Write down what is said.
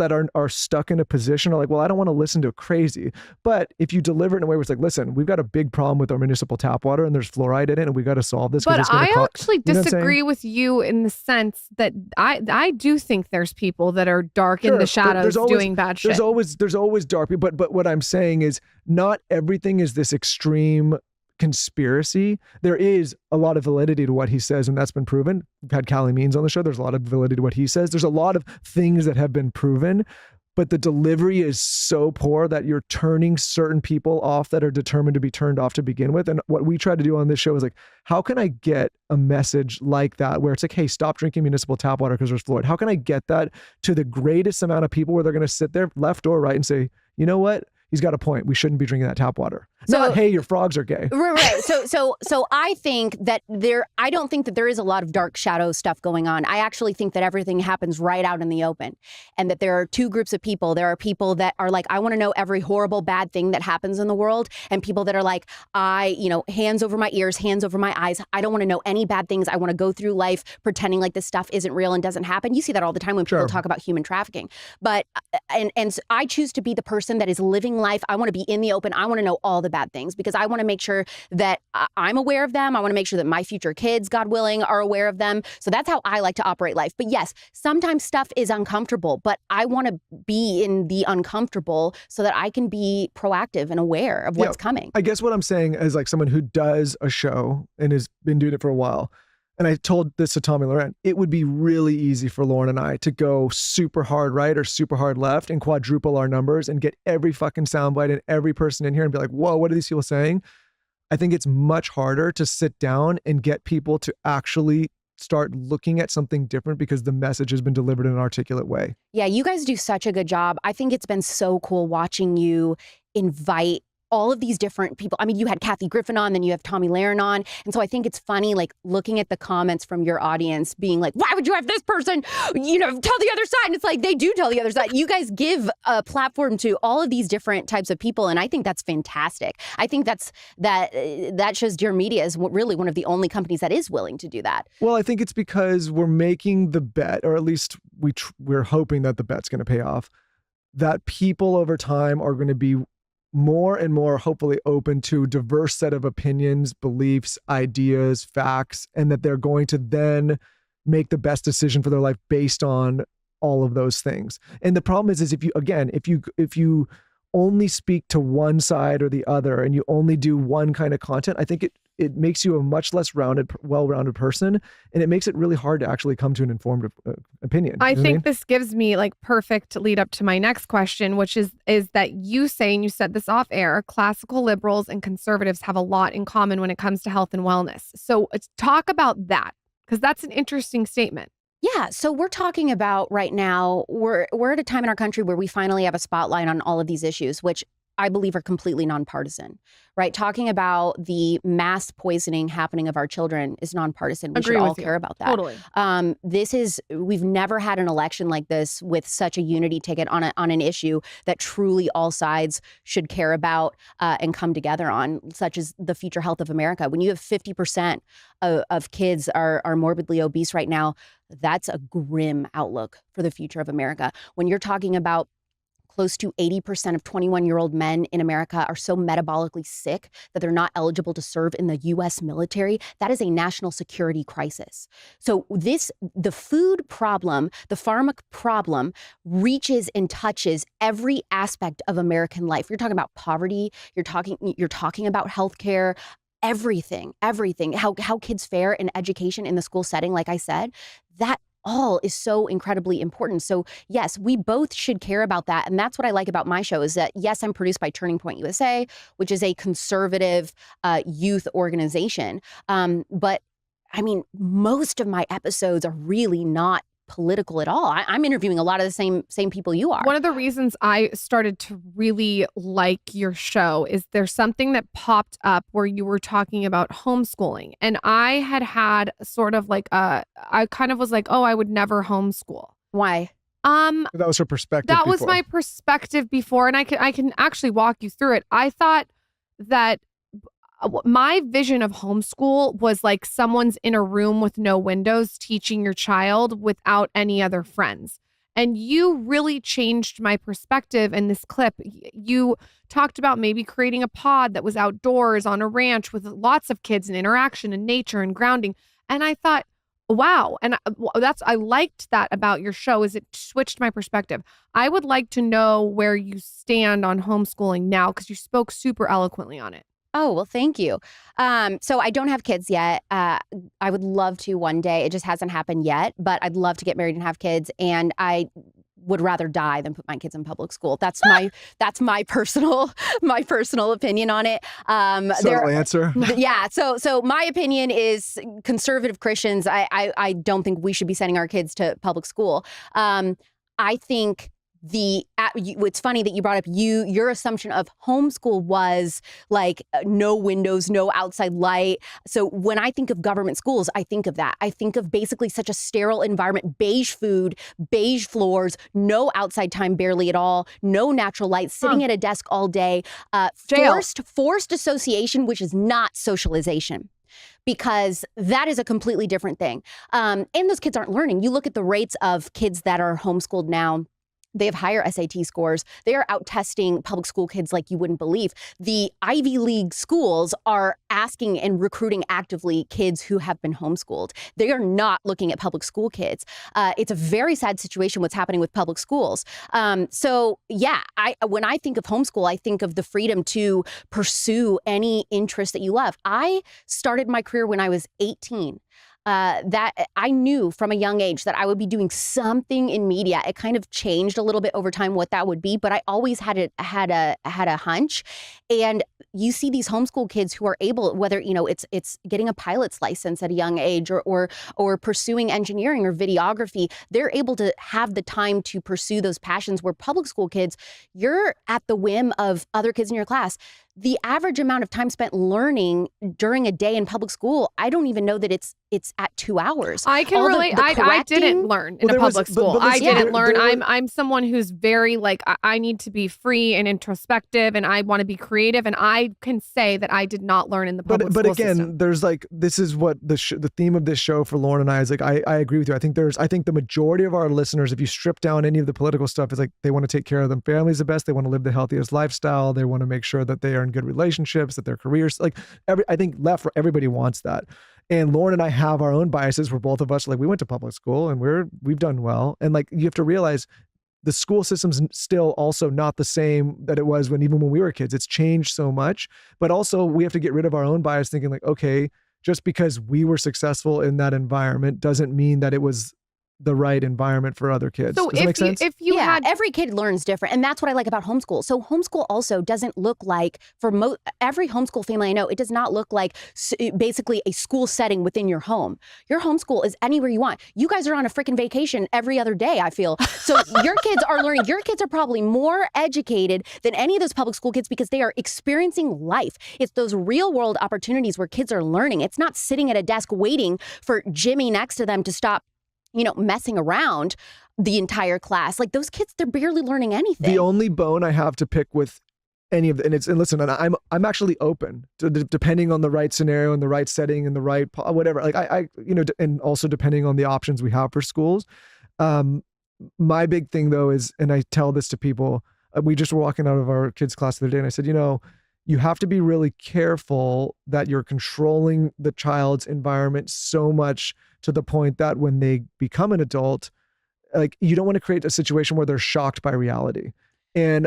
that are stuck in a position are like, well, I don't want to listen to crazy. But if you deliver it in a way where it's like, listen, we've got a big problem with our municipal tap water and there's fluoride in it and we got to solve this. But I actually you know disagree with you in the sense that I do think there's people that are dark in the shadows doing bad shit. There's always dark people. But what I'm saying is not everything is this extreme conspiracy. There is a lot of validity to what he says, and that's been proven. We've had Callie Means on the show. There's a lot of validity to what he says. There's a lot of things that have been proven, but the delivery is so poor that you're turning certain people off that are determined to be turned off to begin with. And what we try to do on this show is like, how can I get a message like that where it's like, hey, stop drinking municipal tap water because there's fluoride? How can I get that to the greatest amount of people where they're going to sit there left or right and say, you know what? He's got a point. We shouldn't be drinking that tap water. So, not, hey, your frogs are gay. Right. So I think that I don't think that there is a lot of dark shadow stuff going on. I actually think that everything happens right out in the open, and that there are two groups of people. There are people that are like, I want to know every horrible, bad thing that happens in the world, and people that are like, hands over my ears, hands over my eyes. I don't want to know any bad things. I want to go through life pretending like this stuff isn't real and doesn't happen. You see that all the time when people talk about human trafficking. But and so I choose to be the person that is living life. I want to be in the open. I want to know all the bad things because I want to make sure that I'm aware of them. I want to make sure that my future kids, God willing, are aware of them. So that's how I like to operate life. But yes, sometimes stuff is uncomfortable, but I want to be in the uncomfortable so that I can be proactive and aware of what's coming. I guess what I'm saying is like someone who does a show and has been doing it for a while. And I told this to Tommy Laurent, it would be really easy for Lauren and I to go super hard right or super hard left and quadruple our numbers and get every fucking soundbite and every person in here and be like, whoa, what are these people saying? I think it's much harder to sit down and get people to actually start looking at something different because the message has been delivered in an articulate way. Yeah, you guys do such a good job. I think it's been so cool watching you invite all of these different people. I mean, you had Kathy Griffin on, then you have Tommy Lahren on. And so I think it's funny, like looking at the comments from your audience being like, why would you have this person, tell the other side? And it's like, they do tell the other side. You guys give a platform to all of these different types of people. And I think that's fantastic. I think that shows Dear Media is really one of the only companies that is willing to do that. Well, I think it's because we're making the bet, or at least we're hoping that the bet's going to pay off, that people over time are going to be more and more hopefully open to a diverse set of opinions, beliefs, ideas, facts, and that they're going to then make the best decision for their life based on all of those things. And the problem is if you only speak to one side or the other and you only do one kind of content, I think it makes you a much less well-rounded person, and it makes it really hard to actually come to an informed opinion. I think this gives me like perfect lead up to my next question, which is that you say, and you said this off air, classical liberals and conservatives have a lot in common when it comes to health and wellness. So let's talk about that, because that's an interesting statement. Yeah, so we're talking about right now, we're at a time in our country where we finally have a spotlight on all of these issues, which I believe are completely nonpartisan, right? Talking about the mass poisoning happening of our children is nonpartisan. We should all care about that. Totally. We've never had an election like this with such a unity ticket on an issue that truly all sides should care about and come together on, such as the future health of America. When you have 50% of kids are morbidly obese right now, that's a grim outlook for the future of America. When you're talking about close to 80% of 21-year-old men in America are so metabolically sick that they're not eligible to serve in the U.S. military. That is a national security crisis. So the food problem, the pharma problem, reaches and touches every aspect of American life. You're talking about poverty. You're talking about healthcare. Everything, how kids fare in education in the school setting, like I said, that all is so incredibly important. So yes, we both should care about that. And that's what I like about my show is that, yes, I'm produced by Turning Point USA, which is a conservative youth organization. But I mean, most of my episodes are really not political at all. I'm interviewing a lot of the same people you are. One of the reasons I started to really like your show is there's something that popped up where you were talking about homeschooling. And I had sort of like I kind of was like, oh, I would never homeschool. Why? That was her perspective. That was my perspective before. And I can actually walk you through it. I thought that my vision of homeschool was like someone's in a room with no windows teaching your child without any other friends. And you really changed my perspective in this clip. You talked about maybe creating a pod that was outdoors on a ranch with lots of kids and interaction and nature and grounding. And I thought, wow. And I liked that about your show, is it switched my perspective. I would like to know where you stand on homeschooling now, because you spoke super eloquently on it. Oh, well, thank you. So I don't have kids yet. I would love to one day. It just hasn't happened yet, but I'd love to get married and have kids. And I would rather die than put my kids in public school. That's my personal opinion on it. Subtle answer. Yeah. So my opinion is conservative Christians. I don't think we should be sending our kids to public school. I think it's funny that you brought up your assumption of homeschool was like no windows, no outside light. So when I think of government schools, I think of that. I think of basically such a sterile environment, beige food, beige floors, no outside time barely at all, no natural light, sitting at a desk all day, forced association, which is not socialization, because that is a completely different thing. And those kids aren't learning. You look at the rates of kids that are homeschooled now. They have higher SAT scores. They are out testing public school kids like you wouldn't believe. The Ivy League schools are asking and recruiting actively kids who have been homeschooled. They are not looking at public school kids. It's a very sad situation what's happening with public schools. So yeah, when I think of homeschool, I think of the freedom to pursue any interest that you love. I started my career when I was 18. That I knew from a young age that I would be doing something in media. It kind of changed a little bit over time what that would be, but I always had a hunch. And you see these homeschool kids who are able, whether it's getting a pilot's license at a young age or pursuing engineering or videography, they're able to have the time to pursue those passions. Where public school kids, you're at the whim of other kids in your class. The average amount of time spent learning during a day in public school, I don't even know that it's at 2 hours. I can relate. I didn't learn in a public school. I didn't learn. I'm someone who's very like, I need to be free and introspective, and I want to be creative. And I can say that I did not learn in the public school again, system. there's like, this is what the theme of this show for Lauren and I is like, I agree with you. I think the majority of our listeners, if you strip down any of the political stuff, is like, they want to take care of them families the best. They want to live the healthiest lifestyle. They want to make sure that they are in good relationships, that their careers, I think everybody wants that. And Lauren and I have our own biases, where both of us, like, we went to public school and we've done well. And like, you have to realize the school system's still also not the same that it was even when we were kids. It's changed so much, but also we have to get rid of our own bias, thinking like, okay, just because we were successful in that environment doesn't mean that it was the right environment for other kids. So Does that make sense? if you had every kid learns different, and that's what I like about homeschool. So homeschool also doesn't look like, for every homeschool family I know, it does not look like basically a school setting within your home. Your homeschool is anywhere you want. You guys are on a freaking vacation every other day, I feel. So your kids are learning. Your kids are probably more educated than any of those public school kids, because they are experiencing life. It's those real world opportunities where kids are learning. It's not sitting at a desk waiting for Jimmy next to them to stop messing around the entire class. Like, those kids, they're barely learning anything. The only bone I have to pick with any of the, and listen, and I'm actually open to depending on the right scenario and the right setting and the right whatever. Like and also depending on the options we have for schools. My big thing though is, and I tell this to people, we just were walking out of our kids' class the other day, and I said, you have to be really careful that you're controlling the child's environment so much to the point that when they become an adult, like, you don't want to create a situation where they're shocked by reality. And